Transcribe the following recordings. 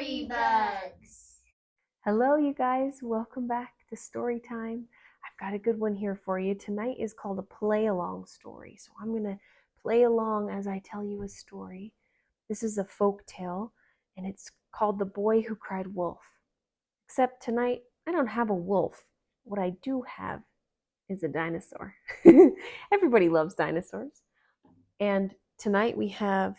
Story bugs. Hello, you guys. Welcome back to Storytime. I've got a good one here for you. Tonight is called a play along story. So I'm going to play along as I tell you a story. This is a folk tale, and it's called The Boy Who Cried Wolf. Except tonight, I don't have a wolf. What I do have is a dinosaur. Everybody loves dinosaurs. And tonight we have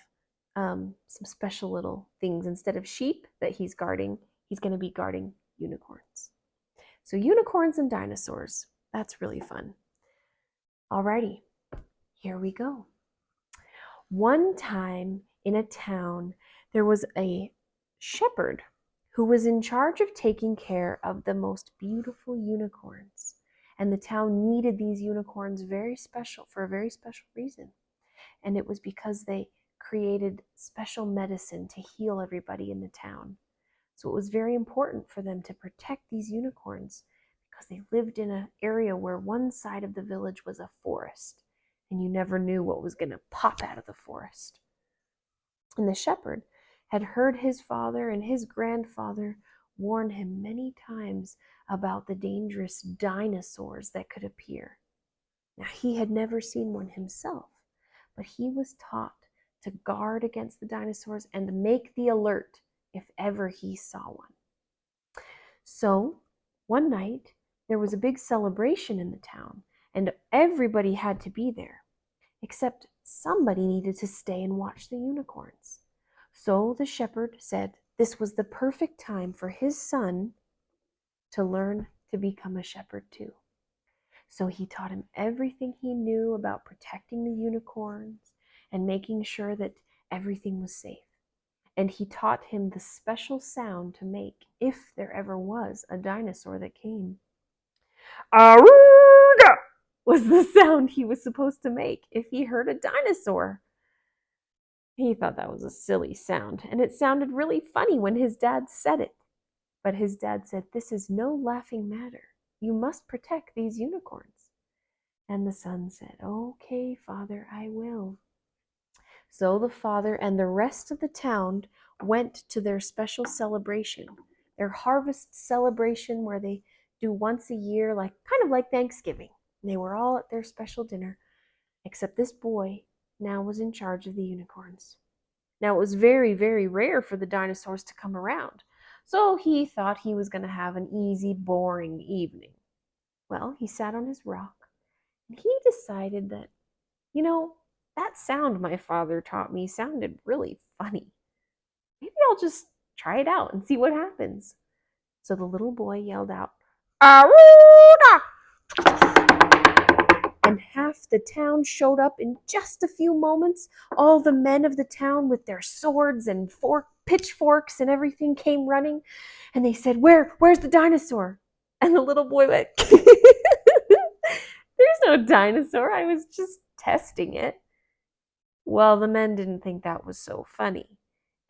some special little things. Instead of sheep that he's guarding, he's going to be guarding unicorns. So unicorns and dinosaurs, that's really fun. Alrighty, here we go. One time in a town, there was a shepherd who was in charge of taking care of the most beautiful unicorns. And the town needed these unicorns for a very special reason. And it was because they created special medicine to heal everybody in the town. So it was very important for them to protect these unicorns because they lived in an area where one side of the village was a forest, and you never knew what was going to pop out of the forest. And the shepherd had heard his father and his grandfather warn him many times about the dangerous dinosaurs that could appear. Now, he had never seen one himself, but he was taught to guard against the dinosaurs and make the alert if ever he saw one. So, one night, there was a big celebration in the town, and everybody had to be there, except somebody needed to stay and watch the unicorns. So the shepherd said this was the perfect time for his son to learn to become a shepherd too. So he taught him everything he knew about protecting the unicorns and making sure that everything was safe. And he taught him the special sound to make if there ever was a dinosaur that came. Aruga was the sound he was supposed to make if he heard a dinosaur. He thought that was a silly sound, and it sounded really funny when his dad said it. But his dad said, "This is no laughing matter. You must protect these unicorns." And the son said, "Okay, Father, I will." So the father and the rest of the town went to their special celebration, their harvest celebration where they do once a year, kind of like Thanksgiving. And they were all at their special dinner, except this boy now was in charge of the unicorns. Now it was very, very rare for the dinosaurs to come around, so he thought he was going to have an easy, boring evening. Well, he sat on his rock, and he decided that, that sound my father taught me sounded really funny. Maybe I'll just try it out and see what happens. So the little boy yelled out, "Aruda!" And half the town showed up in just a few moments. All the men of the town with their swords and pitchforks and everything came running. And they said, Where's the dinosaur? And the little boy went, "There's no dinosaur. I was just testing it." Well, the men didn't think that was so funny,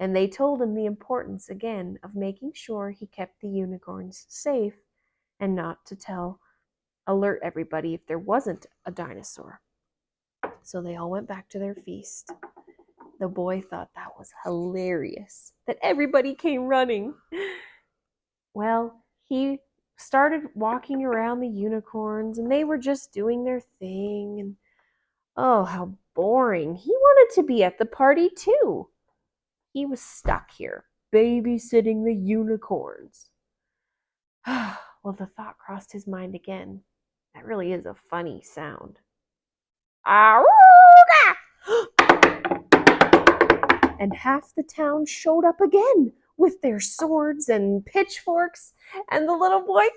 and they told him the importance again of making sure he kept the unicorns safe and not to alert everybody if there wasn't a dinosaur. So they all went back to their feast. The boy thought that was hilarious, that everybody came running. Well, he started walking around the unicorns, and they were just doing their thing, and oh, how boring. He wanted to be at the party too. He was stuck here, babysitting the unicorns. Well, the thought crossed his mind again. That really is a funny sound. Aruga! And half the town showed up again with their swords and pitchforks, and the little boy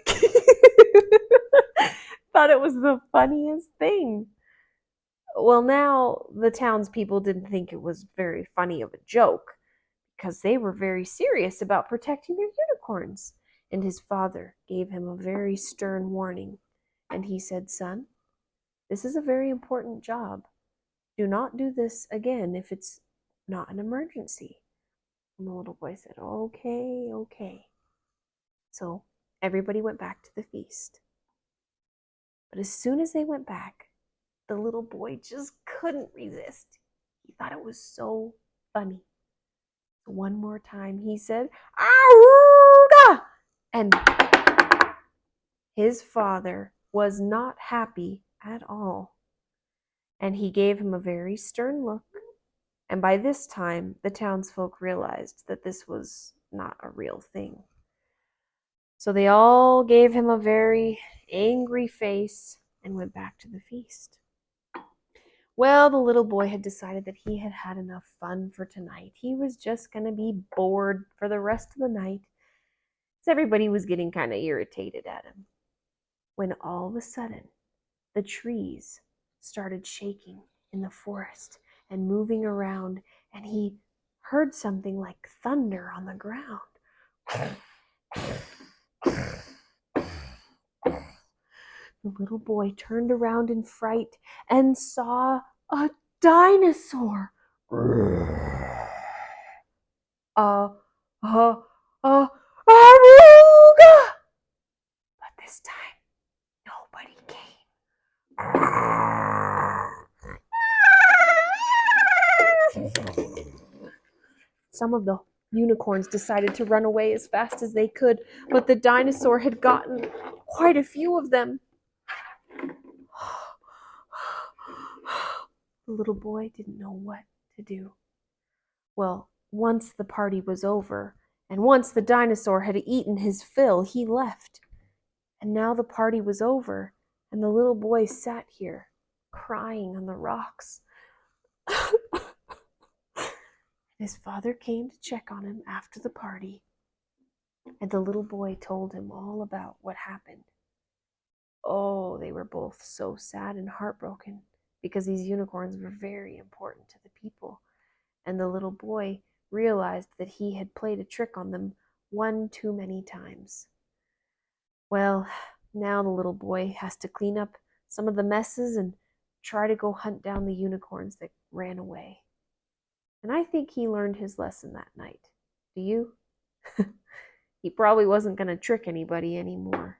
thought it was the funniest thing. Well, now the townspeople didn't think it was very funny of a joke because they were very serious about protecting their unicorns. And his father gave him a very stern warning. And he said, "Son, this is a very important job. Do not do this again if it's not an emergency." And the little boy said, "Okay, okay." So everybody went back to the feast. But as soon as they went back, the little boy just couldn't resist. He thought it was so funny. One more time he said, "Auga!" And his father was not happy at all. And he gave him a very stern look. And by this time, the townsfolk realized that this was not a real thing. So they all gave him a very angry face and went back to the feast. Well, the little boy had decided that he had had enough fun for tonight. He was just going to be bored for the rest of the night, as everybody was getting kind of irritated at him. When all of a sudden, the trees started shaking in the forest and moving around, and he heard something like thunder on the ground. The little boy turned around in fright and saw a dinosaur. Uh, uh, Aruga! But this time, nobody came. Some of the unicorns decided to run away as fast as they could, but the dinosaur had gotten quite a few of them. The little boy didn't know what to do. Well, once the party was over, and once the dinosaur had eaten his fill, he left. And now the party was over, and the little boy sat here, crying on the rocks. His father came to check on him after the party, and the little boy told him all about what happened. Oh, they were both so sad and heartbroken because these unicorns were very important to the people, and the little boy realized that he had played a trick on them one too many times. Well, now the little boy has to clean up some of the messes and try to go hunt down the unicorns that ran away. And I think he learned his lesson that night. Do you? He probably wasn't going to trick anybody anymore.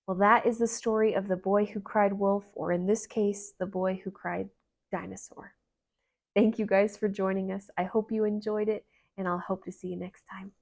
Well, that is the story of the boy who cried wolf, or in this case, the boy who cried dinosaur. Thank you guys for joining us. I hope you enjoyed it, and I'll hope to see you next time.